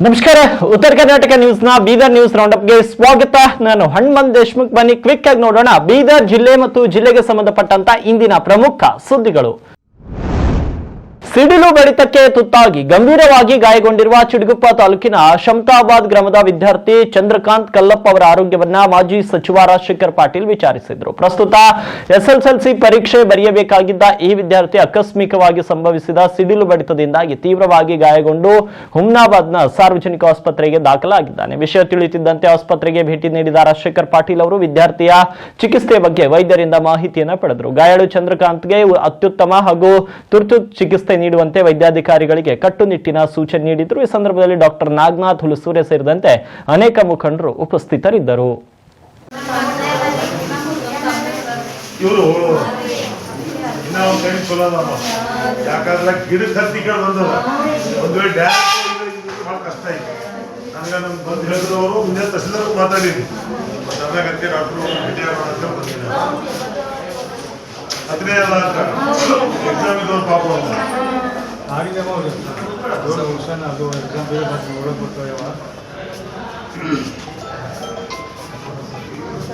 ನಮಸ್ಕಾರ. ಉತ್ತರ ಕರ್ನಾಟಕ ನ್ಯೂಸ್ನ ಬೀದರ್ ನ್ಯೂಸ್ ರೌಂಡಪ್ಗೆ ಸ್ವಾಗತ. ನಾನು ಹನುಮಂತ್ ದೇಶಮುಖ್. ಬನ್ನಿ ಕ್ವಿಕ್ ಆಗಿ ನೋಡೋಣ ಬೀದರ್ ಜಿಲ್ಲೆ ಮತ್ತು ಜಿಲ್ಲೆಗೆ ಸಂಬಂಧಪಟ್ಟಂತ ಇಂದಿನ ಪ್ರಮುಖ ಸುದ್ದಿಗಳು. ಸಿಡಿಲು ಬಡಿತಕ್ಕೆ ತುತ್ತಾಗಿ ಗಂಭೀರವಾಗಿ ಗಾಯಗೊಂಡಿರುವ ಚಿಡಗುಪ್ಪ ತಾಲೂಕಿನ ಶಮತಾಬಾದ್ ಗ್ರಾಮದ ವಿದ್ಯಾರ್ಥಿ ಚಂದ್ರಕಾಂತ್ ಕಲ್ಲಪ್ಪ ಅವರ ಆರೋಗ್ಯವನ್ನ ಮಾಜಿ ಸಚಿವ ರಾಜಶೇಖರ್ ಪಾಟೀಲ್ ವಿಚಾರಿಸಿದರು. ಪ್ರಸ್ತುತ ಎಸ್ಎಸ್ಎಲ್ಸಿ ಪರೀಕ್ಷೆ ಬರೆಯಬೇಕಾಗಿದ್ದ ಈ ವಿದ್ಯಾರ್ಥಿ ಆಕಸ್ಮಿಕವಾಗಿ ಸಂಭವಿಸಿದ ಸಿಡಿಲು ಬಡಿತದಿಂದಾಗಿ ತೀವ್ರವಾಗಿ ಗಾಯಗೊಂಡು ಹುಮ್ನಾಬಾದ್ನ ಸಾರ್ವಜನಿಕ ಆಸ್ಪತ್ರೆಗೆ ದಾಖಲಾಗಿದ್ದಾನೆ. ವಿಷಯ ತಿಳಿಯುತ್ತಿದ್ದಂತೆ ಆಸ್ಪತ್ರೆಗೆ ಭೇಟಿ ನೀಡಿದ ರಾಜಶೇಖರ್ ಪಾಟೀಲ್ ಅವರು ವಿದ್ಯಾರ್ಥಿಯ ಚಿಕಿತ್ಸೆ ಬಗ್ಗೆ ವೈದ್ಯರಿಂದ ಮಾಹಿತಿಯನ್ನು ಪಡೆದರು. ಗಾಯಾಳು ಚಂದ್ರಕಾಂತ್ಗೆ ಅತ್ಯುತ್ತಮ ಹಾಗೂ ತುರ್ತು ಚಿಕಿತ್ಸೆ ನೀಡುವಂತೆ ವೈದ್ಯಾಧಿಕಾರಿಗಳಿಗೆ ಕಟ್ಟುನಿಟ್ಟಿನ ಸೂಚನೆ ನೀಡಿದರು. ಈ ಸಂದರ್ಭದಲ್ಲಿ ಡಾಕ್ಟರ್ ನಾಗನಾಥ್ ಹುಲಸೂರೆ ಸೇರಿದಂತೆ ಅನೇಕ ಮುಖಂಡರು ಉಪಸ್ಥಿತರಿದ್ದರು. ಅದನ್ನೇ ಅಲ್ಲ ಅಂತ ಎಕ್ಸಾಮ್ ಇದ್ದವ್ರು ಪಾಪ ಆಗಿದೆ ಹುಷಾನ ಅದು ಎಕ್ಸಾಮ್ ಬೇರೆ ಒಳಗೆ ಬರ್ತಾವ.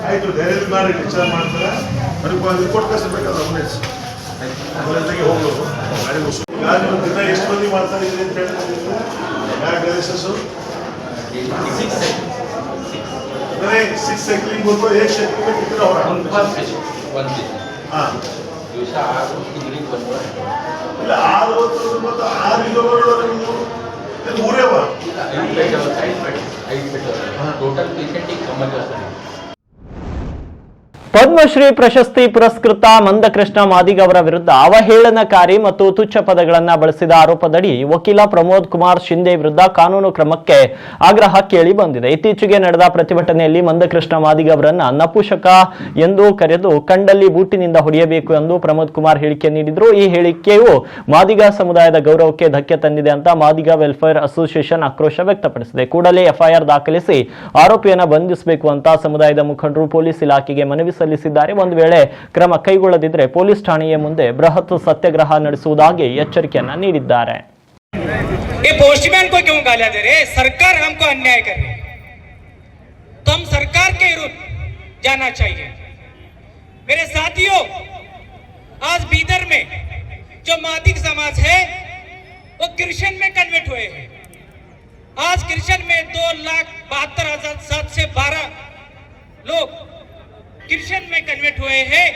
ಆಯಿತು, ಧೈರ್ಯ ಮಾಡಿ ವಿಚಾರ ಮಾಡ್ತಾರೆ. ಅದಕ್ಕೆ ರಿಪೋರ್ಟ್ ಕಳಿಸಬೇಕಲ್ಲ ಅಪ್ಡೇಟ್ಸ್ ಕಾಲೇಜಿಗೆ ಹೋಗೋದು ಗಾಡಿ ಮುಗಿಸು. ಗಾಡಿ ದಿನ ಎಷ್ಟು ಮಂದಿ ಮಾಡ್ತಾ ಇದ್ದೀರಿ ಅಂತ ಹೇಳ್ತಿದ್ರು. ಯಾಕೆ ಲೈಸೆನ್ಸು ಸಿಕ್ಸ್ ಸೈಕ್ಲಿಂಗ್ ಗೊತ್ತು. ಹೇಗೆ ಸೈಕ್ಲಿಂಗ್ ಇದ್ರೆ ಹಾಂ ಇಲ್ಲ 6 ಮತ್ತು 6 ಕಿಲೋಮೀಟರ್ ನೀವು ಊರೇವ ಟೋಟಲ್ ಪೇಷಂಟಿಗೆ ಸಂಬಂಧ. ಪದ್ಮಶ್ರೀ ಪ್ರಶಸ್ತಿ ಪುರಸ್ಕೃತ ಮಂದಕೃಷ್ಣ ಮಾದಿಗ ಅವರ ವಿರುದ್ಧ ಅವಹೇಳನಕಾರಿ ಮತ್ತು ತುಚ್ಛ ಪದಗಳನ್ನು ಬಳಸಿದ ಆರೋಪದಡಿ ವಕೀಲ ಪ್ರಮೋದ್ ಕುಮಾರ್ ಶಿಂದೆ ವಿರುದ್ಧ ಕಾನೂನು ಕ್ರಮಕ್ಕೆ ಆಗ್ರಹ ಕೇಳಿ ಬಂದಿದೆ. ಇತ್ತೀಚೆಗೆ ನಡೆದ ಪ್ರತಿಭಟನೆಯಲ್ಲಿ ಮಂದಕೃಷ್ಣ ಮಾದಿಗ ಅವರನ್ನ ನಪುಷಕ ಎಂದು ಕರೆದು ಕಂಡಲ್ಲಿ ಬೂಟಿನಿಂದ ಹೊಡೆಯಬೇಕು ಎಂದು ಪ್ರಮೋದ್ ಕುಮಾರ್ ಹೇಳಿಕೆ ನೀಡಿದ್ರು. ಈ ಹೇಳಿಕೆಯು ಮಾದಿಗ ಸಮುದಾಯದ ಗೌರವಕ್ಕೆ ಧಕ್ಕೆ ತಂದಿದೆ ಅಂತ ಮಾದಿಗ ವೆಲ್ಫೇರ್ ಅಸೋಸಿಯೇಷನ್ ಆಕ್ರೋಶ ವ್ಯಕ್ತಪಡಿಸಿದೆ. ಕೂಡಲೇ ಎಫ್ಐಆರ್ ದಾಖಲಿಸಿ ಆರೋಪಿಯನ್ನು ಬಂಧಿಸಬೇಕು ಅಂತ ಸಮುದಾಯದ ಮುಖಂಡರು ಪೊಲೀಸ್ ಇಲಾಖೆಗೆ ಮನವಿ ಸಲ್ಲಿಸಿದ್ದಾರೆ. ಒಂದು ವೇಳೆ ಕ್ರಮ ಕೈಗೊಳ್ಳದಿದ್ದರೆ ಪೊಲೀಸ್ ಠಾಣೆಯ ಮುಂದೆ ಬೃಹತ್ ಸತ್ಯಾಗ್ರಹ ನಡೆಸುವುದಾಗಿ ಎಚ್ಚರಿಕೆಯನ್ನ ನೀಡಿದ್ದಾರೆ. ये पोस्टमैन को क्यों गालियां दे रहे? सरकार हमको अन्याय कर रही है, तो हम सरकार के विरुद्ध जाना चाहिए. मेरे साथियों, आज बीदर में जो मादिग समाज है वो क्रिश्चियन में कन्वर्ट हुए हैं. आज क्रिश्चियन में 2,72,712 लोग क्रिश्चियन में कन्वर्ट हुए हैं.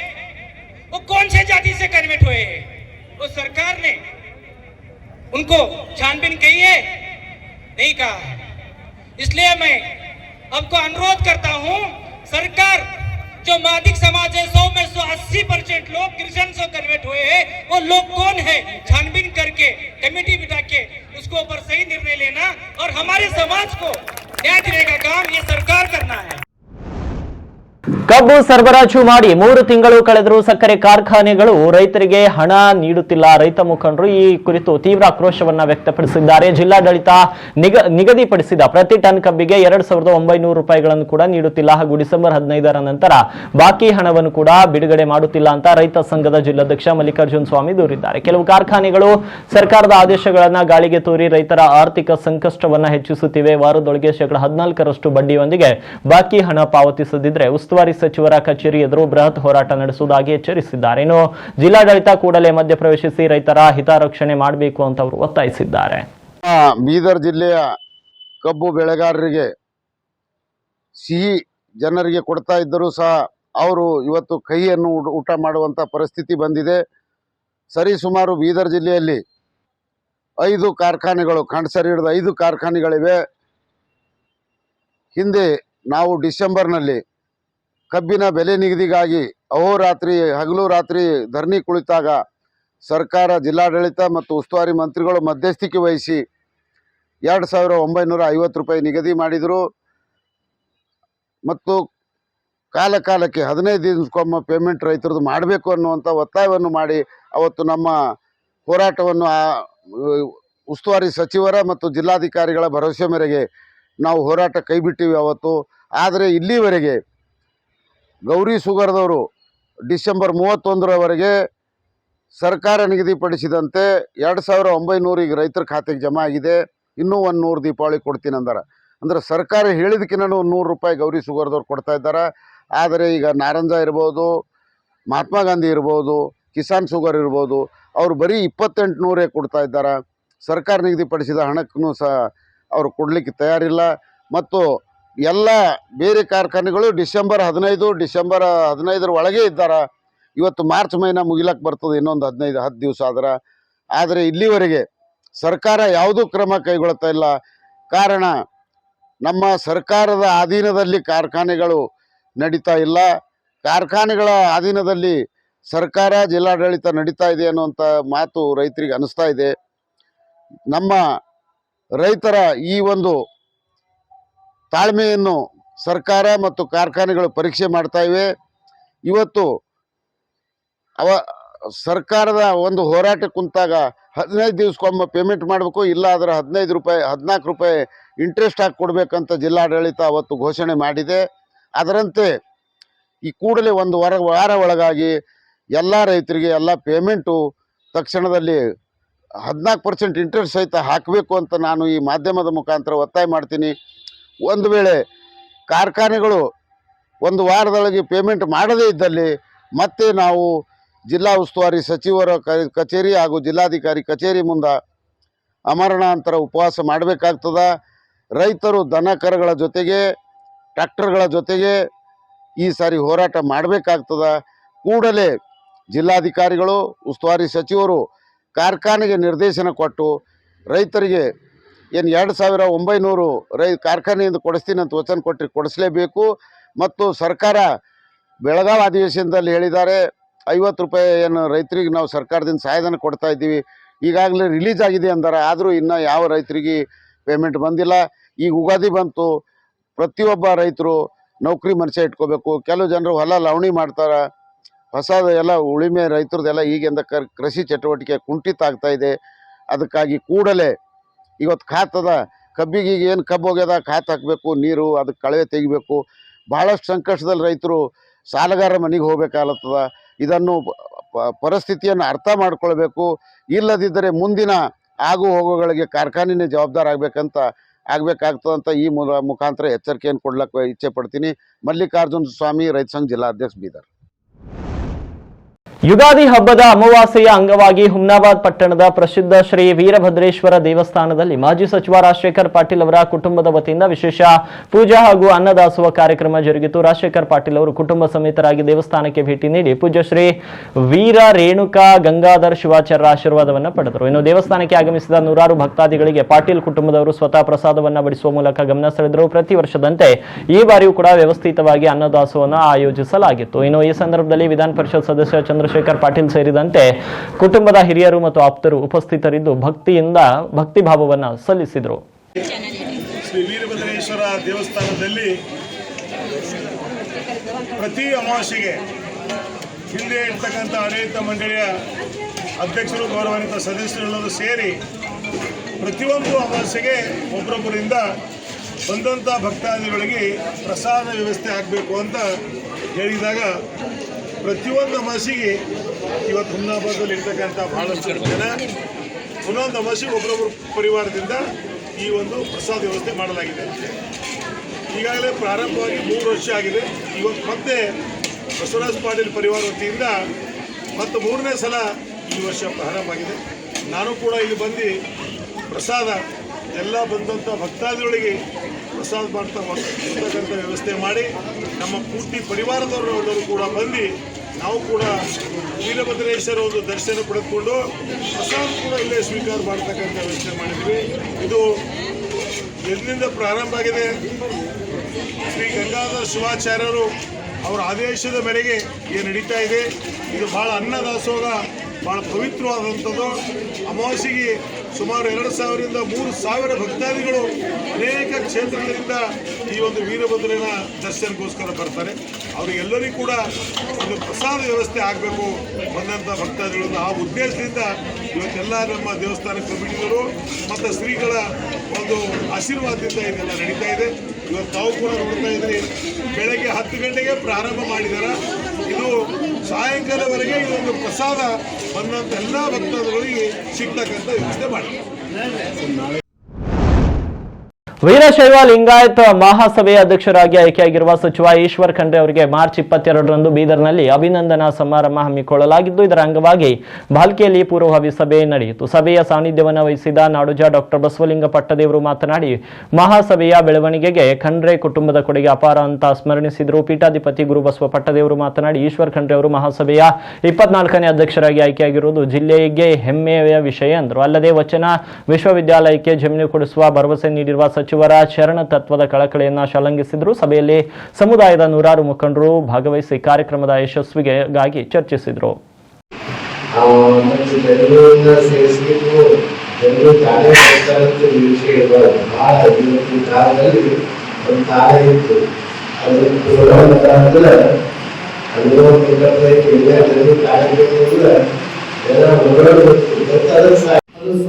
वो कौन से जाति से कन्वर्ट हुए हैं? वो सरकार ने उनको छानबीन कही है? नहीं कहा है. इसलिए मैं आपको अनुरोध करता हूं, सरकार जो मादिग समाज है 100 में 180% लोग क्रिश्चियन से कन्वर्ट हुए हैं, वो लोग कौन है? छानबीन करके कमेटी बिठा के उसको ऊपर सही निर्णय लेना और हमारे समाज को न्याय देने का काम ये सरकार करना है. ಕಬ್ಬು ಸರಬರಾಜು ಮಾಡಿ 3 ತಿಂಗಳು ಕಳೆದರೂ ಸಕ್ಕರೆ ಕಾರ್ಖಾನೆಗಳು ರೈತರಿಗೆ ಹಣ ನೀಡುತ್ತಿಲ್ಲ. ರೈತ ಮುಖಂಡರು ಈ ಕುರಿತು ತೀವ್ರ ಆಕ್ರೋಶವನ್ನ ವ್ಯಕ್ತಪಡಿಸಿದ್ದಾರೆ. ಜಿಲ್ಲಾಡಳಿತ ನಿಗದಿಪಡಿಸಿದ ಪ್ರತಿ ಟನ್ ಕಬ್ಬಿಗೆ 2,900 ರೂಪಾಯಿಗಳನ್ನು ಕೂಡ ನೀಡುತ್ತಿಲ್ಲ ಹಾಗೂ ಡಿಸೆಂಬರ್ 15ರ ನಂತರ ಬಾಕಿ ಹಣವನ್ನು ಕೂಡ ಬಿಡುಗಡೆ ಮಾಡುತ್ತಿಲ್ಲ ಅಂತ ರೈತ ಸಂಘದ ಜಿಲ್ಲಾಧ್ಯಕ್ಷ ಮಲ್ಲಿಕಾರ್ಜುನ್ ಸ್ವಾಮಿ ದೂರಿದ್ದಾರೆ. ಕೆಲವು ಕಾರ್ಖಾನೆಗಳು ಸರ್ಕಾರದ ಆದೇಶಗಳನ್ನ ಗಾಳಿಗೆ ತೂರಿ ರೈತರ ಆರ್ಥಿಕ ಸಂಕಷ್ಟವನ್ನ ಹೆಚ್ಚಿಸುತ್ತಿವೆ. ವಾರದೊಳಗೆ 14% ಬಡ್ಡಿಯೊಂದಿಗೆ ಬಾಕಿ ಹಣ ಪಾವತಿಸದಿದ್ರೆ ಉಸ್ತುವಾರಿ ಸಚಿವರ ಕಚೇರಿ ಎದುರು ಬೃಹತ್ ಹೋರಾಟ ನಡೆಸುವುದಾಗಿ ಎಚ್ಚರಿಸಿದ್ದಾರೆ. ಇನ್ನು ಜಿಲ್ಲಾಡಳಿತ ಕೂಡಲೇ ಮಧ್ಯಪ್ರವೇಶಿಸಿ ರೈತರ ಹಿತರಕ್ಷಣೆ ಮಾಡಬೇಕು ಅಂತ ಅವರು ಒತ್ತಾಯಿಸಿದ್ದಾರೆ. ಬೀದರ್ ಜಿಲ್ಲೆಯ ಕಬ್ಬು ಬೆಳೆಗಾರರಿಗೆ ಸಿಹಿ ಜನರಿಗೆ ಕೊಡ್ತಾ ಇದ್ದರೂ ಸಹ ಅವರು ಇವತ್ತು ಕೈಯನ್ನು ಊಟ ಮಾಡುವಂಥ ಪರಿಸ್ಥಿತಿ ಬಂದಿದೆ. ಸರಿಸುಮಾರು ಬೀದರ್ ಜಿಲ್ಲೆಯಲ್ಲಿ 5 ಕಾರ್ಖಾನೆಗಳು ಕಣ್ಸರಿ ಹಿಡಿದ 5 ಕಾರ್ಖಾನೆಗಳಿವೆ. ಹಿಂದೆ ನಾವು ಡಿಸೆಂಬರ್ನಲ್ಲಿ ಕಬ್ಬಿನ ಬೆಲೆ ನಿಗದಿಗಾಗಿ ಅಹೋರಾತ್ರಿ ಹಗಲು ರಾತ್ರಿ ಧರಣಿ ಕುಳಿತಾಗ ಸರ್ಕಾರ, ಜಿಲ್ಲಾಡಳಿತ ಮತ್ತು ಉಸ್ತುವಾರಿ ಮಂತ್ರಿಗಳು ಮಧ್ಯಸ್ಥಿಕೆ ವಹಿಸಿ 2,950 ರೂಪಾಯಿ ನಿಗದಿ ಮಾಡಿದರು ಮತ್ತು ಕಾಲಕ್ಕೆ 15 ದಿನಕ್ಕೊಮ್ಮೆ ಪೇಮೆಂಟ್ ರೈತರದ್ದು ಮಾಡಬೇಕು ಅನ್ನುವಂಥ ಒತ್ತಾಯವನ್ನು ಮಾಡಿ ಅವತ್ತು ನಮ್ಮ ಹೋರಾಟವನ್ನು ಉಸ್ತುವಾರಿ ಸಚಿವರ ಮತ್ತು ಜಿಲ್ಲಾಧಿಕಾರಿಗಳ ಭರವಸೆ ಮೇರೆಗೆ ನಾವು ಹೋರಾಟ ಕೈಬಿಟ್ಟಿವಿ ಅವತ್ತು. ಆದರೆ ಇಲ್ಲಿವರೆಗೆ ಗೌರಿ ಸುಗರದವರು ಡಿಸೆಂಬರ್ 31ರವರೆಗೆ ಸರ್ಕಾರ ನಿಗದಿಪಡಿಸಿದಂತೆ 2,900 ಈಗ ರೈತರ ಖಾತೆಗೆ ಜಮಾ ಆಗಿದೆ. ಇನ್ನೂ 100 ದೀಪಾವಳಿ ಕೊಡ್ತೀನಿ ಅಂದಾರ. ಅಂದ್ರೆ ಸರ್ಕಾರ ಹೇಳಿದಕ್ಕಿಂತ 100 ರೂಪಾಯಿ ಗೌರಿ ಸುಗರ್ದವ್ರು ಕೊಡ್ತಾ ಇದ್ದಾರೆ. ಆದರೆ ಈಗ ನಾರಂಜ ಇರ್ಬೋದು, ಮಹಾತ್ಮ ಗಾಂಧಿ ಇರ್ಬೋದು, ಕಿಸಾನ್ ಶುಗರ್ ಇರ್ಬೋದು, ಅವರು ಬರೀ 2800 ಕೊಡ್ತಾ ಇದ್ದಾರೆ. ಸರ್ಕಾರ ನಿಗದಿಪಡಿಸಿದ ಹಣಕ್ಕೂ ಸಹ ಅವರು ಕೊಡಲಿಕ್ಕೆ ತಯಾರಿಲ್ಲ. ಮತ್ತು ಎಲ್ಲ ಬೇರೆ ಕಾರ್ಖಾನೆಗಳು ಡಿಸೆಂಬರ್ 15 ಒಳಗೆ ಇದ್ದಾರೆ. ಇವತ್ತು ಮಾರ್ಚ್ ಮಹಿನ ಮುಗಿಲಕ್ಕೆ ಬರ್ತದೆ, ಇನ್ನೊಂದು 10 ದಿವಸ ಆದರೆ ಇಲ್ಲಿವರೆಗೆ ಸರ್ಕಾರ ಯಾವುದೂ ಕ್ರಮ ಕೈಗೊಳ್ತಾ ಇಲ್ಲ. ಕಾರಣ ನಮ್ಮ ಸರ್ಕಾರದ ಅಧೀನದಲ್ಲಿ ಕಾರ್ಖಾನೆಗಳು ನಡೀತಾ ಇಲ್ಲ. ಕಾರ್ಖಾನೆಗಳ ಅಧೀನದಲ್ಲಿ ಸರ್ಕಾರ ಜಿಲ್ಲಾಡಳಿತ ನಡೀತಾ ಇದೆ ಅನ್ನುವಂಥ ಮಾತು ರೈತರಿಗೆ ಅನಿಸ್ತಾ ಇದೆ. ನಮ್ಮ ರೈತರ ಈ ಒಂದು ತಾಳ್ಮೆಯನ್ನು ಸರ್ಕಾರ ಮತ್ತು ಕಾರ್ಖಾನೆಗಳು ಪರೀಕ್ಷೆ ಮಾಡ್ತಾ ಇವೆ. ಇವತ್ತು ಸರ್ಕಾರದ ಒಂದು ಹೋರಾಟ ಕುಂತಾಗ 15 ದಿವಸಕ್ಕೊಮ್ಮೆ ಪೇಮೆಂಟ್ ಮಾಡಬೇಕು, ಇಲ್ಲ ಆದರೆ 14 ರೂಪಾಯಿ ಇಂಟ್ರೆಸ್ಟ್ ಹಾಕಿ ಕೊಡಬೇಕಂತ ಜಿಲ್ಲಾಡಳಿತ ಅವತ್ತು ಘೋಷಣೆ ಮಾಡಿದೆ. ಅದರಂತೆ ಈ ಕೂಡಲೇ ಒಂದು ವಾರ ಒಳಗಾಗಿ ಎಲ್ಲ ರೈತರಿಗೆ ಎಲ್ಲ ಪೇಮೆಂಟು ತಕ್ಷಣದಲ್ಲಿ 14% ಇಂಟ್ರೆಸ್ಟ್ ಸಹಿತ ಹಾಕಬೇಕು ಅಂತ ನಾನು ಈ ಮಾಧ್ಯಮದ ಮುಖಾಂತರ ಒತ್ತಾಯ ಮಾಡ್ತೀನಿ. ಒಂದು ವೇಳೆ ಕಾರ್ಖಾನೆಗಳು ಒಂದು ವಾರದೊಳಗೆ ಪೇಮೆಂಟ್ ಮಾಡದೇ ಇದ್ದಲ್ಲಿ ಮತ್ತೆ ನಾವು ಜಿಲ್ಲಾ ಉಸ್ತುವಾರಿ ಸಚಿವರ ಕಚೇರಿ ಹಾಗೂ ಜಿಲ್ಲಾಧಿಕಾರಿ ಕಚೇರಿ ಮುಂದೆ ಅಮರಣಾಂತರ ಉಪವಾಸ ಮಾಡಬೇಕಾಗ್ತದೆ. ರೈತರು ದನ ಕರುಗಳ ಜೊತೆಗೆ ಟ್ರ್ಯಾಕ್ಟರ್ಗಳ ಜೊತೆಗೆ ಈ ಸಾರಿ ಹೋರಾಟ ಮಾಡಬೇಕಾಗ್ತದೆ. ಕೂಡಲೇ ಜಿಲ್ಲಾಧಿಕಾರಿಗಳು, ಉಸ್ತುವಾರಿ ಸಚಿವರು ಕಾರ್ಖಾನೆಗೆ ನಿರ್ದೇಶನ ಕೊಟ್ಟು ರೈತರಿಗೆ ಏನು 2900 ಕಾರ್ಖಾನೆಯಿಂದ ಕೊಡಿಸ್ತೀನಿ ಅಂತ ವಚನ ಕೊಟ್ಟರೆ ಕೊಡಿಸಲೇಬೇಕು. ಮತ್ತು ಸರ್ಕಾರ ಬೆಳಗಾವಿ ಅಧಿವೇಶನದಲ್ಲಿ ಹೇಳಿದ್ದಾರೆ 50 ರೂಪಾಯಿ ಏನು ರೈತರಿಗೆ ನಾವು ಸರ್ಕಾರದಿಂದ ಸಹಾಯಧನ ಕೊಡ್ತಾ ಇದ್ದೀವಿ, ಈಗಾಗಲೇ ರಿಲೀಸ್ ಆಗಿದೆ ಅಂದಾರೆ. ಆದರೂ ಇನ್ನೂ ಯಾವ ರೈತರಿಗೆ ಪೇಮೆಂಟ್ ಬಂದಿಲ್ಲ. ಈಗ ಯುಗಾದಿ ಬಂತು, ಪ್ರತಿಯೊಬ್ಬ ರೈತರು ನೌಕರಿ ಮನುಷ್ಯ ಇಟ್ಕೋಬೇಕು. ಕೆಲವು ಜನರು ಹೊಲ ಲವಣಿ ಮಾಡ್ತಾರೆ, ಹೊಸದು ಎಲ್ಲ ಉಳಿಮೆ ರೈತರದೆಲ್ಲ ಈಗಿಂದ ಕೃಷಿ ಚಟುವಟಿಕೆ ಕುಂಠಿತ ಆಗ್ತಾ ಇದೆ. ಅದಕ್ಕಾಗಿ ಕೂಡಲೇ ಇವತ್ತು ಖಾತದ ಕಬ್ಬಿಗೆ ಏನು ಕಬ್ಬು ಹೋಗ್ಯದ ಖಾತೆ ಹಾಕಬೇಕು, ನೀರು ಅದಕ್ಕೆ ಕಳೆ ತೆಗಿಬೇಕು. ಭಾಳಷ್ಟು ಸಂಕಷ್ಟದಲ್ಲಿ ರೈತರು ಸಾಲಗಾರ ಮನೆಗೆ ಹೋಗ್ಬೇಕಾಗ್ತದ. ಇದನ್ನು ಪರಿಸ್ಥಿತಿಯನ್ನು ಅರ್ಥ ಮಾಡ್ಕೊಳ್ಬೇಕು. ಇಲ್ಲದಿದ್ದರೆ ಮುಂದಿನ ಆಗು ಹೋಗುಗಳಿಗೆ ಕಾರ್ಖಾನೆನೇ ಜವಾಬ್ದಾರ ಆಗಬೇಕಾಗ್ತದಂತ ಈ ಮುಖಾಂತರ ಎಚ್ಚರಿಕೆಯನ್ನು ಕೊಡ್ಲಿಕ್ಕೆ ಇಚ್ಛೆ ಪಡ್ತೀನಿ. ಮಲ್ಲಿಕಾರ್ಜುನ ಸ್ವಾಮಿ, ರೈತ ಸಂಘ ಜಿಲ್ಲಾಧ್ಯಕ್ಷ, ಬೀದರ್. ಯುಗಾದಿ ಹಬ್ಬದ ಅಮಾವಾಸ್ಯೆಯ ಅಂಗವಾಗಿ ಹುಮ್ನಾಬಾದ್ ಪಟ್ಟಣದ ಪ್ರಸಿದ್ಧ ಶ್ರೀ ವೀರಭದ್ರೇಶ್ವರ ದೇವಸ್ಥಾನದಲ್ಲಿ ಮಾಜಿ ಸಚಿವ ರಾಜಶೇಖರ್ ಪಾಟೀಲ್ ಅವರ ಕುಟುಂಬದ ವತಿಯಿಂದ ವಿಶೇಷ ಪೂಜಾ ಹಾಗೂ ಅನ್ನದಾಸೋಹ ಕಾರ್ಯಕ್ರಮ ಜರುಗಿತು. ರಾಜಶೇಖರ್ ಪಾಟೀಲ್ ಅವರು ಕುಟುಂಬ ಸಮೇತರಾಗಿ ದೇವಸ್ಥಾನಕ್ಕೆ ಭೇಟಿ ನೀಡಿ ಪೂಜ್ಯ ಶ್ರೀ ವೀರ ರೇಣುಕಾ ಗಂಗಾಧರ್ ಶಿವಾಚಾರ್ಯರ ಆಶೀರ್ವಾದವನ್ನು ಪಡೆದರು. ಇನ್ನು ದೇವಸ್ಥಾನಕ್ಕೆ ಆಗಮಿಸಿದ ನೂರಾರು ಭಕ್ತಾದಿಗಳಿಗೆ ಪಾಟೀಲ್ ಕುಟುಂಬದವರು ಸ್ವತಃ ಪ್ರಸಾದವನ್ನು ಬಡಿಸುವ ಮೂಲಕ ಗಮನ ಸೆಳೆದರು. ಪ್ರತಿ ವರ್ಷದಂತೆ ಈ ಬಾರಿಯೂ ಕೂಡ ವ್ಯವಸ್ಥಿತವಾಗಿ ಅನ್ನದಾಸೋಹವನ್ನು ಆಯೋಜಿಸಲಾಗಿತ್ತು. ಇನ್ನು ಈ ಸಂದರ್ಭದಲ್ಲಿ ವಿಧಾನ ಪರಿಷತ್ ಸದಸ್ಯ ಚಂದ್ರಶೇಖರ್ ಪಾಟೀಲ್ ಸೇರಿದಂತೆ ಕುಟುಂಬದ ಹಿರಿಯರು ಮತ್ತು ಆಪ್ತರು ಉಪಸ್ಥಿತರಿದ್ದು ಭಕ್ತಿ ಭಾವವನ್ನು ಸಲ್ಲಿಸಿದರು. ಶ್ರೀ ವೀರಭದ್ರೇಶ್ವರ ದೇವಸ್ಥಾನದಲ್ಲಿ ಪ್ರತಿ ಅಮಾವಾಸ್ಯೆಗೆ ಹಿಂದೆ ಇರ್ತಕ್ಕಂಥ ಆಡಳಿತ ಮಂಡಳಿಯ ಅಧ್ಯಕ್ಷರು, ಗೌರವಾನ್ವಿತ ಸದಸ್ಯರೆಲ್ಲರೂ ಸೇರಿ ಪ್ರತಿಯೊಂದು ಅಮಾವಾಸ್ಯೆಗೆ ಒಬ್ಬರೊಬ್ಬರಿಂದ ಬಂದಂಥ ಭಕ್ತಾದಿಗಳಿಗೆ ಪ್ರಸಾದ ವ್ಯವಸ್ಥೆ ಆಗಬೇಕು ಅಂತ ಹೇಳಿದಾಗ ಪ್ರತಿಯೊಂದು ಅಮಾವಾಸ್ಯೆಗೆ ಇವತ್ತು ಹುಮ್ನಾಬಾದಲ್ಲಿ ಇರ್ತಕ್ಕಂಥ ಭಾಳಷ್ಟು ಜನ ಒಂದೊಂದು ಅಮಾವಾಸ್ಯೆಗೆ ಒಬ್ಬರೊಬ್ಬರು ಪರಿವಾರದಿಂದ ಈ ಒಂದು ಪ್ರಸಾದ ವ್ಯವಸ್ಥೆ ಮಾಡಲಾಗಿದೆ. ಈಗಾಗಲೇ ಪ್ರಾರಂಭವಾಗಿ 3 ವರ್ಷ ಆಗಿದೆ. ಇವತ್ತು ಮತ್ತೆ ಬಸವರಾಜ ಪಾಟೀಲ್ ಪರಿವಾರ ವತಿಯಿಂದ ಮತ್ತು 3ನೇ ಸಲ ಈ ವರ್ಷ ಪ್ರಾರಂಭ ಆಗಿದೆ. ನಾನು ಕೂಡ ಇಲ್ಲಿ ಬಂದು ಪ್ರಸಾದ ಎಲ್ಲ ಬಂದಂಥ ಭಕ್ತಾದಿಗಳಿಗೆ ಪ್ರಸಾದ ಮಾಡ್ತಕ್ಕಂಥ ವ್ಯವಸ್ಥೆ ಮಾಡಿ ನಮ್ಮ ಪೂರ್ತಿ ಪರಿವಾರದವರೆಲ್ಲರೂ ಕೂಡ ಬಂದು ನಾವು ಕೂಡ ವೀರಭದ್ರೇಶ್ವರ ಒಂದು ದರ್ಶನ ಪಡೆದುಕೊಂಡು ಪ್ರಸಾದ ಕೂಡ ಇಲ್ಲೇ ಸ್ವೀಕಾರ ಮಾಡ್ತಕ್ಕಂಥ ವ್ಯವಸ್ಥೆ ಮಾಡಿದ್ವಿ. ಇದು ಎಲ್ಲಿಂದ ಪ್ರಾರಂಭ ಆಗಿದೆ, ಶ್ರೀ ಗಂಗಾಧರ ಶಿವಾಚಾರ್ಯರು ಅವರ ಆದೇಶದ ಮೇರೆಗೆ ಏನು ನಡೀತಾ ಇದೆ. ಇದು ಭಾಳ ಅನ್ನದಾಸೋಹ, ಭಾಳ ಪವಿತ್ರವಾದಂಥದ್ದು. ಅಮಾವಾಸ್ಯೆಗೆ ಸುಮಾರು 2000 ರಿಂದ 3000 ಭಕ್ತಾದಿಗಳು ಅನೇಕ ಕ್ಷೇತ್ರಗಳಿಂದ ಈ ಒಂದು ವೀರಭದ್ರನ ದರ್ಶನಕ್ಕೋಸ್ಕರ ಬರ್ತಾರೆ. ಅವರಿಗೆಲ್ಲರಿಗೂ ಕೂಡ ಒಂದು ಪ್ರಸಾದ ವ್ಯವಸ್ಥೆ ಆಗಬೇಕು ಬಂದಂಥ ಭಕ್ತಾದಿಗಳು. ಆ ಉದ್ದೇಶದಿಂದ ಇವತ್ತೆಲ್ಲ ನಮ್ಮ ದೇವಸ್ಥಾನ ಕಮಿಟಿಗಳು ಮತ್ತು ಶ್ರೀಗಳ ಒಂದು ಆಶೀರ್ವಾದದಿಂದ ಇದೆಲ್ಲ ನಡೀತಾ ಇದೆ. ಇವತ್ತು ತಾವು ಕೂಡ ನೋಡ್ತಾ ಇದ್ರಿ, ಬೆಳಗ್ಗೆ 10 ಗಂಟೆಗೆ ಪ್ರಾರಂಭ ಮಾಡಿದ್ದಾರೆ. ಇದು ಸಾಯಂಕಾಲವರೆಗೆ ಇದೊಂದು ಪ್ರಸಾದ ಬಂದಂಥ ಎಲ್ಲ ಭಕ್ತಾದಿಗಳಿಗೆ ಸಿಗ್ತಕ್ಕಂಥ ವ್ಯವಸ್ಥೆ ಮಾಡಿ. ವೀರಶೈವ ಲಿಂಗಾಯತ ಮಹಾಸಭೆಯ ಅಧ್ಯಕ್ಷರಾಗಿ ಆಯ್ಕೆಯಾಗಿರುವ ಸಚಿವ ಈಶ್ವರ್ ಖಂಡ್ರೆ ಅವರಿಗೆ ಮಾರ್ಚ್ 22ರಂದು ಬೀದರ್ನಲ್ಲಿ ಅಭಿನಂದನಾ ಸಮಾರಂಭ ಹಮ್ಮಿಕೊಳ್ಳಲಾಗಿದ್ದು, ಇದರ ಅಂಗವಾಗಿ ಭಾಲ್ಕಿಯಲ್ಲಿ ಪೂರ್ವಭಾವಿ ಸಭೆ ನಡೆಯಿತು. ಸಭೆಯ ಸಾನ್ನಿಧ್ಯವನ್ನು ವಹಿಸಿದ ನಾಡೋಜ ಡಾಕ್ಟರ್ ಬಸವಲಿಂಗ ಪಟ್ಟದೇವರು ಮಾತನಾಡಿ, ಮಹಾಸಭೆಯ ಬೆಳವಣಿಗೆಗೆ ಖಂಡ್ರೆ ಕುಟುಂಬದ ಕೊಡುಗೆ ಅಪಾರ ಅಂತ ಸ್ಮರಣಿಸಿದರು. ಪೀಠಾಧಿಪತಿ ಗುರುಬಸವ ಪಟ್ಟದೇವರು ಮಾತನಾಡಿ, ಈಶ್ವರ್ ಖಂಡ್ರೆ ಅವರು ಮಹಾಸಭೆಯ 24ನೇ ಅಧ್ಯಕ್ಷರಾಗಿ ಆಯ್ಕೆಯಾಗಿರುವುದು ಜಿಲ್ಲೆಗೆ ಹೆಮ್ಮೆಯ ವಿಷಯ ಎಂದರು. ಅಲ್ಲದೆ ವಚನ ವಿಶ್ವವಿದ್ಯಾಲಯಕ್ಕೆ ಜಮೀನು ಕೊಡಿಸುವ ಭರವಸೆ ನೀಡಿರುವ ಸಚಿವರ ಶರಣ ತತ್ವದ ಕಳಕಳಿಯನ್ನು ಶ್ಲಾಘಿಸಿದರು. ಸಭೆಯಲ್ಲಿ ಸಮುದಾಯದ ನೂರಾರು ಮುಖಂಡರು ಭಾಗವಹಿಸಿ ಕಾರ್ಯಕ್ರಮದ ಯಶಸ್ವಿಗಾಗಿ ಚರ್ಚಿಸಿದರು.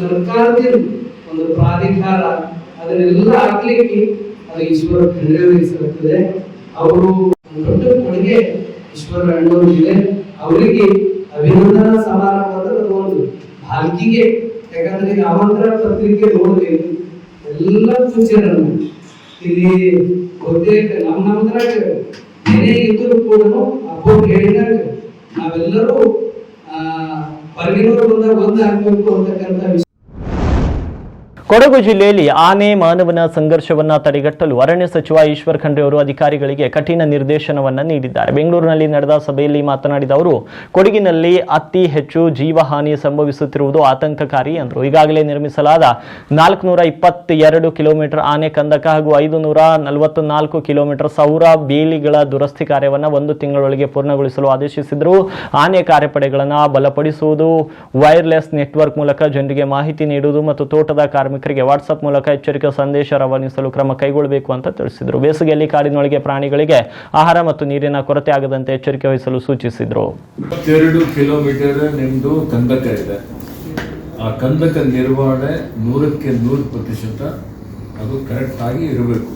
ಸರ್ಕಾರದ ಒಂದು ಪ್ರಾಧಿಕಾರ ಅದನ್ನೆಲ್ಲ ಹಾಕ್ಲಿಕ್ಕೆ ಅದು ಈಶ್ವರ ಖಂಡ್ರೆ ಅವರಿಗೆ ಸಿಗುತ್ತದೆ. ಅವರು ದೊಡ್ಡ ಕೊಡುಗೆ ಈಶ್ವರ ಅಣ್ಣವರಿಗಿದೆ. ಅವರಿಗೆ ಅಭಿನಂದನಾ ಸಮಾರಂಭದ ಒಂದು ಭಾಲ್ಕಿಗೆ, ಯಾಕಂದ್ರೆ ಈಗ ಆಮಂತ್ರಣ ಪತ್ರಿಕೆ ನೋಡಿದೆ ಎಲ್ಲ ಸೂಚನೆ ಇಲ್ಲಿ ಬಹುತೇಕ ನಮ್ಮದ್ರಾಗ ಏನೇ ಇದ್ರೂ ಕೂಡ ಅಪ್ಪ ಹೇಳಿದಾಗ ನಾವೆಲ್ಲರೂ ಹೊರಗಿನವರು ಬಂದಾಗ ಒಂದು ಆಗ್ಬೇಕು ಅಂತಕ್ಕಂಥ. ಕೊಡಗು ಜಿಲ್ಲೆಯಲ್ಲಿ ಆನೆ ಮಾನವನ ಸಂಘರ್ಷವನ್ನ ತಡೆಗಟ್ಟಲು ಅರಣ್ಯ ಸಚಿವ ಈಶ್ವರ್ ಖಂಡ್ರೆ ಅವರು ಅಧಿಕಾರಿಗಳಿಗೆ ಕಠಿಣ ನಿರ್ದೇಶನವನ್ನ ನೀಡಿದ್ದಾರೆ. ಬೆಂಗಳೂರಿನಲ್ಲಿ ನಡೆದ ಸಭೆಯಲ್ಲಿ ಮಾತನಾಡಿದ ಅವರು, ಕೊಡಗಿನಲ್ಲಿ ಅತಿ ಹೆಚ್ಚು ಜೀವಹಾನಿ ಸಂಭವಿಸುತ್ತಿರುವುದು ಆತಂಕಕಾರಿ ಎಂದರು. ಈಗಾಗಲೇ ನಿರ್ಮಿಸಲಾದ 422 ಕಿಲೋಮೀಟರ್ ಆನೆ ಕಂದಕ ಹಾಗೂ 544 ಕಿಲೋಮೀಟರ್ ಸೌರ ಬೇಲಿಗಳ ದುರಸ್ತಿ ಕಾರ್ಯವನ್ನು 1 ತಿಂಗಳೊಳಗೆ ಪೂರ್ಣಗೊಳಿಸಲು ಆದೇಶಿಸಿದರು. ಆನೆ ಕಾರ್ಯಪಡೆಗಳನ್ನು ಬಲಪಡಿಸುವುದು, ವೈರ್ಲೆಸ್ ನೆಟ್ವರ್ಕ್ ಮೂಲಕ ಜನರಿಗೆ ಮಾಹಿತಿ ನೀಡುವುದು ಮತ್ತು ತೋಟದ ಕಾರ್ಮಿಕರಿಗೆ ವಾಟ್ಸ್ಆಪ್ ಮೂಲಕ ಎಚ್ಚರಿಕೆ ಸಂದೇಶ ರವಾನಿಸಲು ಕ್ರಮ ಕೈಗೊಳ್ಳಬೇಕು ಅಂತ ತಿಳಿಸಿದರು. ಬೇಸಿಗೆಯಲ್ಲಿ ಕಾಡಿನೊಳಗೆ ಪ್ರಾಣಿಗಳಿಗೆ ಆಹಾರ ಮತ್ತು ನೀರಿನ ಕೊರತೆ ಆಗದಂತೆ ಎಚ್ಚರಿಕೆ ವಹಿಸಲು ಸೂಚಿಸಿದರು. 22 ಕಿಲೋಮೀಟರ್ ನಿಮ್ದು ಕಂದಕ ಇದೆ. ಆ ಕಂದಕ ನಿರ್ವಹಣೆ 100% ಅದು ಕರೆಕ್ಟ್ ಆಗಿ ಇರಬೇಕು.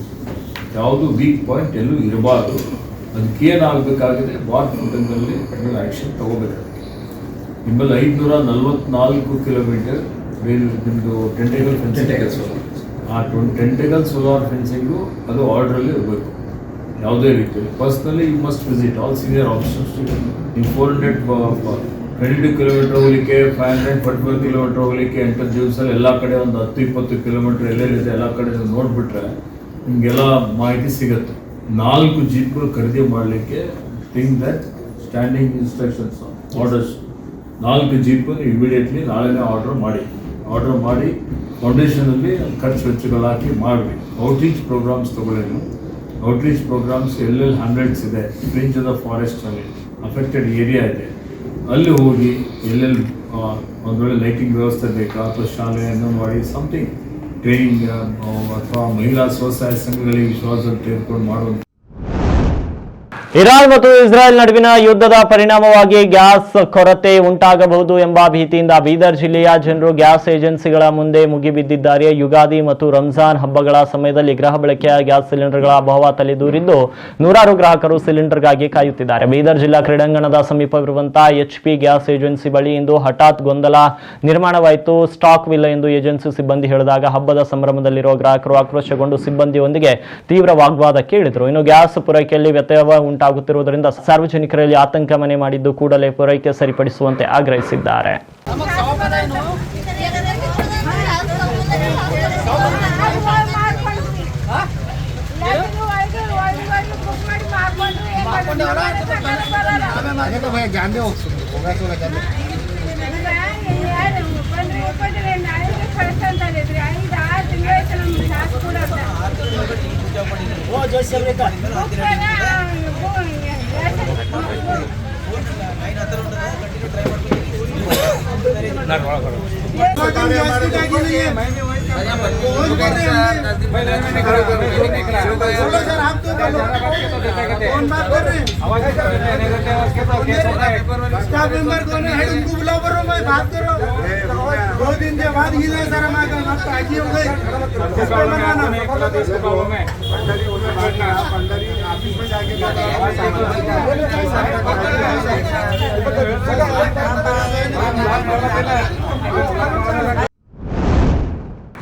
ಯಾವುದು ವೀಕ್ ಪಾಯಿಂಟ್ ಎಲ್ಲೂ ಇರಬಾರ್ದು. ಅದಕ್ಕೆ ಏನಾಗಬೇಕಾಗಿದೆ, ವಾರ್ ಫುಟಿಂಗಲ್ಲಿ ನೀವು ಆ್ಯಕ್ಷನ್ ತಗೋಬೇಕಾಗಿದೆ. ನಿಮ್ಮಲ್ಲಿ 544 ಕಿಲೋಮೀಟರ್ ನಿಮ್ಮದು ಟೆಂಟೇಕಲ್ ಫೆನ್ಸಿಂಗ್, ಆ ಟೆಂಟೇಕಲ್ ಸೋಲಾರ್ ಫೆನ್ಸಿಂಗು ಅದು ಆರ್ಡ್ರಲ್ಲಿ ಇರಬೇಕು. ಯಾವುದೇ ರೀತಿಯಲ್ಲಿ personally you must visit all senior officers. ನೀವು 422 ಕಿಲೋಮೀಟರ್ ಹೋಗಲಿಕ್ಕೆ, 544 ಕಿಲೋಮೀಟರ್ ಹೋಗಲಿಕ್ಕೆ 8 ದಿವಸದಲ್ಲಿ ಎಲ್ಲ ಕಡೆ ಒಂದು 10-20 ಕಿಲೋಮೀಟರ್ ಎಲ್ಲೆಲ್ಲಿದೆ ಎಲ್ಲ ಕಡೆ ನೋಡಿಬಿಟ್ರೆ ನಿಮಗೆಲ್ಲ ಮಾಹಿತಿ ಸಿಗುತ್ತೆ. 4 ಜೀಪ್ಗಳು ಖರೀದಿ ಮಾಡಲಿಕ್ಕೆ think that standing instructions orders 4 jeep immediately ನಾಳೆನೇ ಆರ್ಡರ್ ಮಾಡಿ ಫೌಂಡೇಶನಲ್ಲಿ ಖರ್ಚು ವೆಚ್ಚಗಳು ಹಾಕಿ ಮಾಡಿ ಔಟ್ರೀಚ್ ಪ್ರೋಗ್ರಾಮ್ಸ್ ತಗೊಳ್ಳಿ. ಔಟ್ರೀಚ್ ಪ್ರೋಗ್ರಾಮ್ಸ್ ಎಲ್ಲೆಲ್ಲಿ 100s ಇದೆ, ಫ್ರಿಂಜ್ ಆಫ್ ದ ಫಾರೆಸ್ಟಲ್ಲಿ ಅಫೆಕ್ಟೆಡ್ ಏರಿಯಾ ಇದೆ, ಅಲ್ಲಿ ಹೋಗಿ ಎಲ್ಲೆಲ್ಲಿ ಒಂದು ವೇಳೆ ಲೈಟಿಂಗ್ ವ್ಯವಸ್ಥೆ ಬೇಕಾ ಅಥವಾ ಶಾಲೆ ಅಂಗನವಾಡಿ ಸಮಥಿಂಗ್ ಟ್ರೈನಿಂಗ್ ಅಥವಾ ಮಹಿಳಾ ಸ್ವಸಹಾಯ ಸಂಘಗಳಿಗೆ ವಿಶ್ವಾಸದಲ್ಲಿ ತೆಗೆದುಕೊಂಡು ಮಾಡುವಂಥ. ಇರಾನ್ ಮತ್ತು ಇಸ್ರಾಯೇಲ್ ನಡುವಿನ ಯುದ್ಧದ ಪರಿಣಾಮವಾಗಿ ಗ್ಯಾಸ್ ಕೊರತೆ ಉಂಟಾಗಬಹುದು ಎಂಬ ಭೀತಿಯಿಂದ ಬೀದರ್ ಜಿಲ್ಲೆಯ ಜನರು ಗ್ಯಾಸ್ ಏಜೆನ್ಸಿಗಳ ಮುಂದೆ ಮುಗಿಬಿದ್ದಿದ್ದಾರೆ. ಯುಗಾದಿ ಮತ್ತು ರಂಜಾನ್ ಹಬ್ಬಗಳ ಸಮಯದಲ್ಲಿ ಗೃಹ ಬಳಕೆಯ ಗ್ಯಾಸ್ ಸಿಲಿಂಡರ್ಗಳ ಅಭಾವ ತಲೆದೂರಿದ್ದು ನೂರಾರು ಗ್ರಾಹಕರು ಸಿಲಿಂಡರ್ಗಾಗಿ ಕಾಯುತ್ತಿದ್ದಾರೆ. ಬೀದರ್ ಜಿಲ್ಲಾ ಕ್ರೀಡಾಂಗಣದ ಸಮೀಪವಿರುವಂತಹ HP ಗ್ಯಾಸ್ ಏಜೆನ್ಸಿ ಬಳಿ ಇಂದು ಹಠಾತ್ ಗೊಂದಲ ನಿರ್ಮಾಣವಾಯಿತು. ಸ್ಟಾಕ್ ವಿಲ್ಲ ಎಂದು ಏಜೆನ್ಸಿ ಸಿಬ್ಬಂದಿ ಹೇಳಿದಾಗ ಹಬ್ಬದ ಸಂಭ್ರಮದಲ್ಲಿರುವ ಗ್ರಾಹಕರು ಆಕ್ರೋಶಗೊಂಡು ಸಿಬ್ಬಂದಿಯೊಂದಿಗೆ ತೀವ್ರ ವಾಗ್ವಾದಕ್ಕೆ ಇಳಿದರು. ಇನ್ನು ಗ್ಯಾಸ್ ಪೂರೈಕೆಯಲ್ಲಿ ವ್ಯತ್ಯಯ ಉಂಟಾಗುತ್ತಿರುವುದರಿಂದ ಸಾರ್ವಜನಿಕರಲ್ಲಿ ಆತಂಕ ಮನೆ ಮಾಡಿದ್ದು ಕೂಡಲೇ ಪೂರೈಕೆ ಸರಿಪಡಿಸುವಂತೆ ಆಗ್ರಹಿಸಿದ್ದಾರೆ.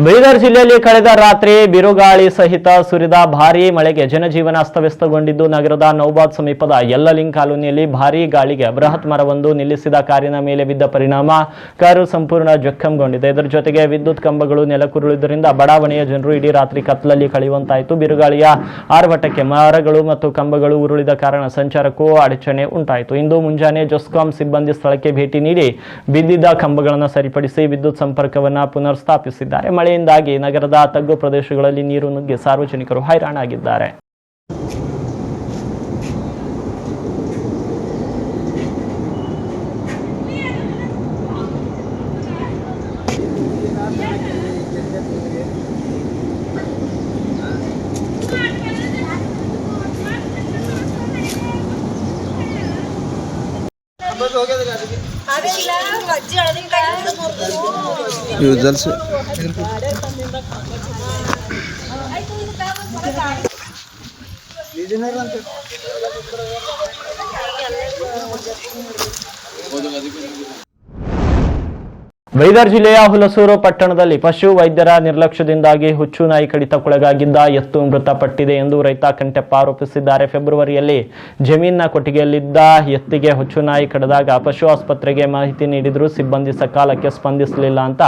ಬೀದರ್ ಜಿಲ್ಲೆಯಲ್ಲಿ ಕಳೆದ ರಾತ್ರಿ ಬಿರುಗಾಳಿ ಸಹಿತ ಸುರಿದ ಭಾರೀ ಮಳೆಗೆ ಜನಜೀವನ ಅಸ್ತವ್ಯಸ್ತಗೊಂಡಿದ್ದು, ನಗರದ ನೌಬಾದ್ ಸಮೀಪದ ಯಲ್ಲಲಿಂಗ್ ಕಾಲೋನಿಯಲ್ಲಿ ಭಾರೀ ಗಾಳಿಗೆ ಬೃಹತ್ ಮರವೊಂದು ನಿಲ್ಲಿಸಿದ ಕಾರಿನ ಮೇಲೆ ಬಿದ್ದ ಪರಿಣಾಮ ಕಾರು ಸಂಪೂರ್ಣ ಜಖಂಗೊಂಡಿದೆ. ಇದರ ಜೊತೆಗೆ ವಿದ್ಯುತ್ ಕಂಬಗಳು ನೆಲಕ್ಕುರುಳಿದ್ದರಿಂದ ಬಡಾವಣೆಯ ಜನರು ಇಡೀ ರಾತ್ರಿ ಕತ್ತಲಲ್ಲಿ ಕಳೆಯುವಂತಾಯಿತು. ಬಿರುಗಾಳಿಯ ಆರ್ಭಟಕ್ಕೆ ಮರಗಳು ಮತ್ತು ಕಂಬಗಳು ಉರುಳಿದ ಕಾರಣ ಸಂಚಾರಕ್ಕೂ ಅಡಚಣೆ ಉಂಟಾಯಿತು. ಇಂದು ಮುಂಜಾನೆ ಜೆಸ್ಕಾಂ ಸಿಬ್ಬಂದಿ ಸ್ಥಳಕ್ಕೆ ಭೇಟಿ ನೀಡಿ ಬಿದ್ದಿದ್ದ ಕಂಬಗಳನ್ನು ಸರಿಪಡಿಸಿ ವಿದ್ಯುತ್ ಸಂಪರ್ಕವನ್ನು ಪುನರ್ ಸ್ಥಾಪಿಸಿದ್ದಾರೆ. ಮಳೆಯಿಂದಾಗಿ ನಗರದ ತಗ್ಗು ಪ್ರದೇಶಗಳಲ್ಲಿ ನೀರು ನುಗ್ಗಿ ಸಾರ್ವಜನಿಕರು ಹೈರಾಣಾಗಿದ್ದಾರೆ. ಬೀದರ್ ಜಿಲ್ಲೆಯ ಹುಲಸೂರು ಪಟ್ಟಣದಲ್ಲಿ ಪಶು ವೈದ್ಯರ ನಿರ್ಲಕ್ಷ್ಯದಿಂದಾಗಿ ಹುಚ್ಚು ನಾಯಿ ಕಡಿತಕ್ಕೊಳಗಾಗಿದ್ದ ಎತ್ತು ಮೃತಪಟ್ಟಿದೆ ಎಂದು ರೈತ ಕಂಟೆಪ್ಪ ಆರೋಪಿಸಿದ್ದಾರೆ. ಫೆಬ್ರವರಿಯಲ್ಲಿ ಜಮೀನಿನ ಕೊಟ್ಟಿಗೆಯಲ್ಲಿದ್ದ ಎತ್ತಿಗೆ ಹುಚ್ಚು ನಾಯಿ ಕಡಿದಾಗ ಪಶು ಆಸ್ಪತ್ರೆಗೆ ಮಾಹಿತಿ ನೀಡಿದರೂ ಸಿಬ್ಬಂದಿ ಸಕಾಲಕ್ಕೆ ಸ್ಪಂದಿಸಲಿಲ್ಲ ಅಂತ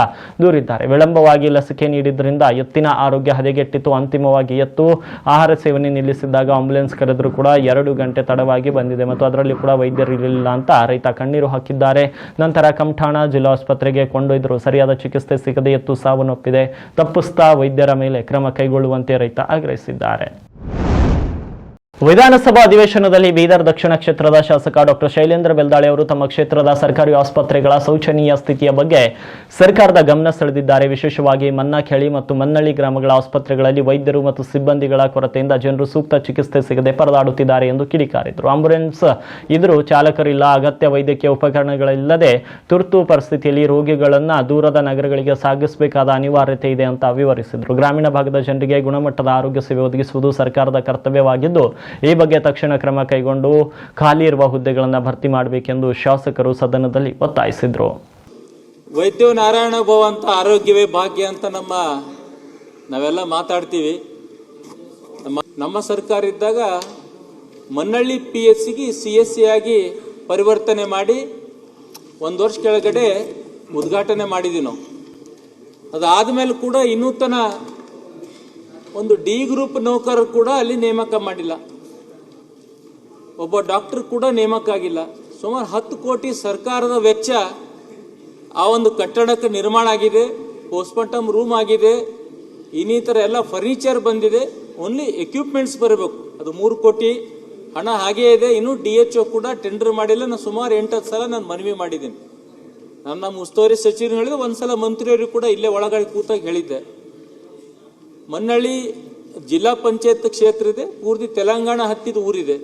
ದೂರಿದ್ದಾರೆ. ವಿಳಂಬವಾಗಿ ಲಸಿಕೆ ನೀಡಿದ್ರಿಂದ ಎತ್ತಿನ ಆರೋಗ್ಯ ಹದಗೆಟ್ಟಿತ್ತು. ಅಂತಿಮವಾಗಿ ಎತ್ತು ಆಹಾರ ಸೇವನೆ ನಿಲ್ಲಿಸಿದಾಗ ಆಂಬ್ಯುಲೆನ್ಸ್ ಕರೆದರೂ ಕೂಡ 2 ಗಂಟೆ ತಡವಾಗಿ ಬಂದಿದೆ ಮತ್ತು ಅದರಲ್ಲಿ ಕೂಡ ವೈದ್ಯರಿರಲಿಲ್ಲ ಅಂತ ರೈತ ಕಣ್ಣೀರು ಹಾಕಿದ್ದಾರೆ. ನಂತರ ಕಮಠಾಣ ಜಿಲ್ಲಾಸ್ಪತ್ರೆಗೆ ಕೊಂಡೊಯ್ದರೂ ಸರಿಯಾದ ಚಿಕಿತ್ಸೆ ಸಿಗದೆ ಎತ್ತು ಸಾವನ್ನಪ್ಪಿದೆ. ತಪ್ಪಿಸ್ತಾ ವೈದ್ಯರ ಮೇಲೆ ಕ್ರಮ ಕೈಗೊಳ್ಳುವಂತೆ ರೈತ ಆಗ್ರಹಿಸಿದ್ದಾರೆ. ವಿಧಾನಸಭಾ ಅಧಿವೇಶನದಲ್ಲಿ ಬೀದರ್ ದಕ್ಷಿಣ ಕ್ಷೇತ್ರದ ಶಾಸಕ ಡಾಕ್ಟರ್ ಶೈಲೇಂದ್ರ ಬೆಲ್ದಾಳೆ ಅವರು ತಮ್ಮ ಕ್ಷೇತ್ರದ ಸರ್ಕಾರಿ ಆಸ್ಪತ್ರೆಗಳ ಶೋಚನೀಯ ಸ್ಥಿತಿಯ ಬಗ್ಗೆ ಸರ್ಕಾರದ ಗಮನ ಸೆಳೆದಿದ್ದಾರೆ. ವಿಶೇಷವಾಗಿ ಮನ್ನಾಖೇಳಿ ಮತ್ತು ಮನ್ನಳ್ಳಿ ಗ್ರಾಮಗಳ ಆಸ್ಪತ್ರೆಗಳಲ್ಲಿ ವೈದ್ಯರು ಮತ್ತು ಸಿಬ್ಬಂದಿಗಳ ಕೊರತೆಯಿಂದ ಜನರು ಸೂಕ್ತ ಚಿಕಿತ್ಸೆ ಸಿಗದೆ ಪರದಾಡುತ್ತಿದ್ದಾರೆ ಎಂದು ಕಿಡಿಕಾರಿದರು. ಆಂಬ್ಯುಲೆನ್ಸ್ ಇದ್ರೂ ಚಾಲಕರಿಲ್ಲ, ಅಗತ್ಯ ವೈದ್ಯಕೀಯ ಉಪಕರಣಗಳಿಲ್ಲದೆ ತುರ್ತು ಪರಿಸ್ಥಿತಿಯಲ್ಲಿ ರೋಗಿಗಳನ್ನು ದೂರದ ನಗರಗಳಿಗೆ ಸಾಗಿಸಬೇಕಾದ ಅನಿವಾರ್ಯತೆ ಇದೆ ಅಂತ ವಿವರಿಸಿದರು. ಗ್ರಾಮೀಣ ಭಾಗದ ಜನರಿಗೆ ಗುಣಮಟ್ಟದ ಆರೋಗ್ಯ ಸೇವೆ ಒದಗಿಸುವುದು ಸರ್ಕಾರದ ಕರ್ತವ್ಯವಾಗಿದ್ದು, ಈ ಬಗ್ಗೆ ತಕ್ಷಣ ಕ್ರಮ ಕೈಗೊಂಡು ಖಾಲಿ ಇರುವ ಹುದ್ದೆಗಳನ್ನು ಭರ್ತಿ ಮಾಡಬೇಕೆಂದು ಶಾಸಕರು ಸದನದಲ್ಲಿ ಒತ್ತಾಯಿಸಿದರು. ವೈದ್ಯೋ ನಾರಾಯಣ ಭವ ಅಂತ ಆರೋಗ್ಯವೇ ಭಾಗ್ಯ ಅಂತ ನಾವೆಲ್ಲ ಮಾತಾಡ್ತೀವಿ. ನಮ್ಮ ಸರ್ಕಾರ ಇದ್ದಾಗ ಮನ್ನಳ್ಳಿ PHCಗೆ CSC ಆಗಿ ಪರಿವರ್ತನೆ ಮಾಡಿ 1 ವರ್ಷ ಕೆಳಗಡೆ ಉದ್ಘಾಟನೆ ಮಾಡಿದ್ವಿ ನಾವು. ಅದಾದ್ಮೇಲೆ ಕೂಡ ಇನ್ನೂ ತನ ಒಂದು D ಗ್ರೂಪ್ ನೌಕರರು ಕೂಡ ಅಲ್ಲಿ ನೇಮಕ ಮಾಡಿಲ್ಲ, ಒಬ್ಬ ಡಾಕ್ಟರ್ ಕೂಡ ನೇಮಕ ಆಗಿಲ್ಲ. ಸುಮಾರು 10 ಕೋಟಿ ಸರ್ಕಾರದ ವೆಚ್ಚ ಆ ಒಂದು ಕಟ್ಟಡಕ್ಕೆ ನಿರ್ಮಾಣ ಆಗಿದೆ. ಪೋಸ್ಟ್ಮಾರ್ಟಮ್ ರೂಮ್ ಆಗಿದೆ, ಇನ್ನಿತರ ಎಲ್ಲ ಫರ್ನಿಚರ್ ಬಂದಿದೆ. ಓನ್ಲಿ ಎಕ್ವಿಪ್ಮೆಂಟ್ಸ್ ಬರಬೇಕು, ಅದು 3 ಕೋಟಿ ಹಣ ಹಾಗೇ ಇದೆ. ಇನ್ನು DHO ಕೂಡ ಟೆಂಡರ್ ಮಾಡಿಲ್ಲ. ನಾನು ಸುಮಾರು 8 ಸಲ ನಾನು ಮನವಿ ಮಾಡಿದ್ದೀನಿ. ನಮ್ಮ ಉಸ್ತುವಾರಿ ಸಚಿವರು ಹೇಳಿದ್ರೆ, ಒಂದ್ಸಲ ಮಂತ್ರಿಯವರು ಕೂಡ ಇಲ್ಲೇ ಒಳಗಡೆ ಕೂತಾಗ ಹೇಳಿದ್ದೆ. ಮನ್ನಳ್ಳಿ ಜಿಲ್ಲಾ ಪಂಚಾಯತ್ ಕ್ಷೇತ್ರ ಇದೆ, ಪೂರ್ತಿ ತೆಲಂಗಾಣ ಹತ್ತಿದ ಊರಿದೆ.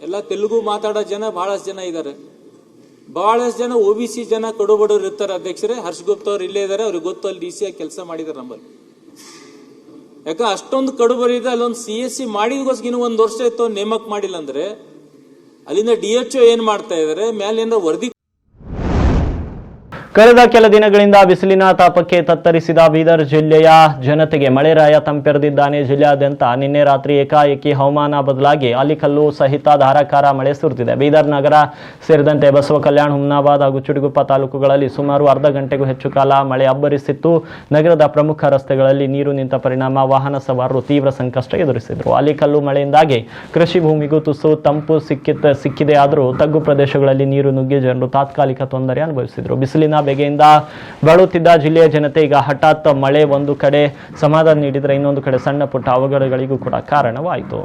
ಎಲ್ಲ ತೆಲುಗು ಮಾತಾಡೋ ಜನ ಬಹಳಷ್ಟು ಜನ ಇದ್ದಾರೆ. ಬಹಳಷ್ಟು ಜನ OBC ಜನ ಕಡುಬಡವರು ಇರ್ತಾರೆ. ಅಧ್ಯಕ್ಷರೇ ಹರ್ಷಗುಪ್ತ ಅವ್ರು ಇಲ್ಲೇ ಇದ್ದಾರೆ, ಅವ್ರಿಗೆ ಗೊತ್ತು, ಅಲ್ಲಿ DC ಆಗಿ ಕೆಲಸ ಮಾಡಿದ್ದಾರೆ ನಮ್ಮಲ್ಲಿ. ಯಾಕೆ ಅಷ್ಟೊಂದು ಕಡುಬರಿದೆ. ಅಲ್ಲೊಂದು CSC ಮಾಡಿದಗೋಸ್ಕರ ಇನ್ನೂ 1 ವರ್ಷ ಇತ್ತು ನೇಮಕ ಮಾಡಿಲ್ಲ ಅಂದ್ರೆ ಅಲ್ಲಿಂದ DHO ಏನ್ ಮಾಡ್ತಾ ಇದ್ದಾರೆ, ಮೇಲೆ ಏನಾರ ವರದಿ. ಕಳೆದ ಕೆಲ ದಿನಗಳಿಂದ ಬಿಸಿಲಿನ ತಾಪಕ್ಕೆ ತತ್ತರಿಸಿದ ಬೀದರ್ ಜಿಲ್ಲೆಯ ಜನತೆಗೆ ಮಳೆರಾಯ ತಂಪೆರೆದಿದ್ದಾನೆ. ಜಿಲ್ಲೆಯಾದ್ಯಂತ ನಿನ್ನೆ ರಾತ್ರಿ ಏಕಾಏಕಿ ಹವಾಮಾನ ಬದಲಾಗಿ ಆಲಿಕಲ್ಲು ಸಹಿತ ಧಾರಾಕಾರ ಮಳೆ ಸುರಿದಿದೆ. ಬೀದರ್ ನಗರ ಸೇರಿದಂತೆ ಬಸವ ಕಲ್ಯಾಣ, ಹುಮ್ನಾಬಾದ್ ಹಾಗೂ ಚುಟುಗುಪ್ಪ ತಾಲೂಕುಗಳಲ್ಲಿ ಸುಮಾರು ಅರ್ಧ ಗಂಟೆಗೂ ಹೆಚ್ಚು ಕಾಲ ಮಳೆ ಅಬ್ಬರಿಸಿತ್ತು. ನಗರದ ಪ್ರಮುಖ ರಸ್ತೆಗಳಲ್ಲಿ ನೀರು ನಿಂತ ಪರಿಣಾಮ ವಾಹನ ಸವಾರರು ತೀವ್ರ ಸಂಕಷ್ಟ ಎದುರಿಸಿದರು. ಆಲಿಕಲ್ಲು ಮಳೆಯಿಂದಾಗಿ ಕೃಷಿ ಭೂಮಿಗೂ ತುಸು ತಂಪು ಸಿಕ್ಕಿದೆ. ಆದರೂ ತಗ್ಗು ಪ್ರದೇಶಗಳಲ್ಲಿ ನೀರು ನುಗ್ಗಿ ಜನರು ತಾತ್ಕಾಲಿಕ ತೊಂದರೆ ಅನುಭವಿಸಿದರು. ಬಿಸಿಲಿನ ಬೇಗೆಯಿಂದ ಬಳಲುತ್ತಿದ್ದ ಜಿಲ್ಲೆಯ ಜನತೆ ಈಗ ಹಠಾತ್ ಮಳೆ ಒಂದು ಕಡೆ ಸಮಾಧಾನ ನೀಡಿದರೆ ಇನ್ನೊಂದು ಕಡೆ ಸಣ್ಣ ಪುಟ್ಟ ಅವಘಡಗಳಿಗೂ ಕೂಡ ಕಾರಣವಾಯಿತು.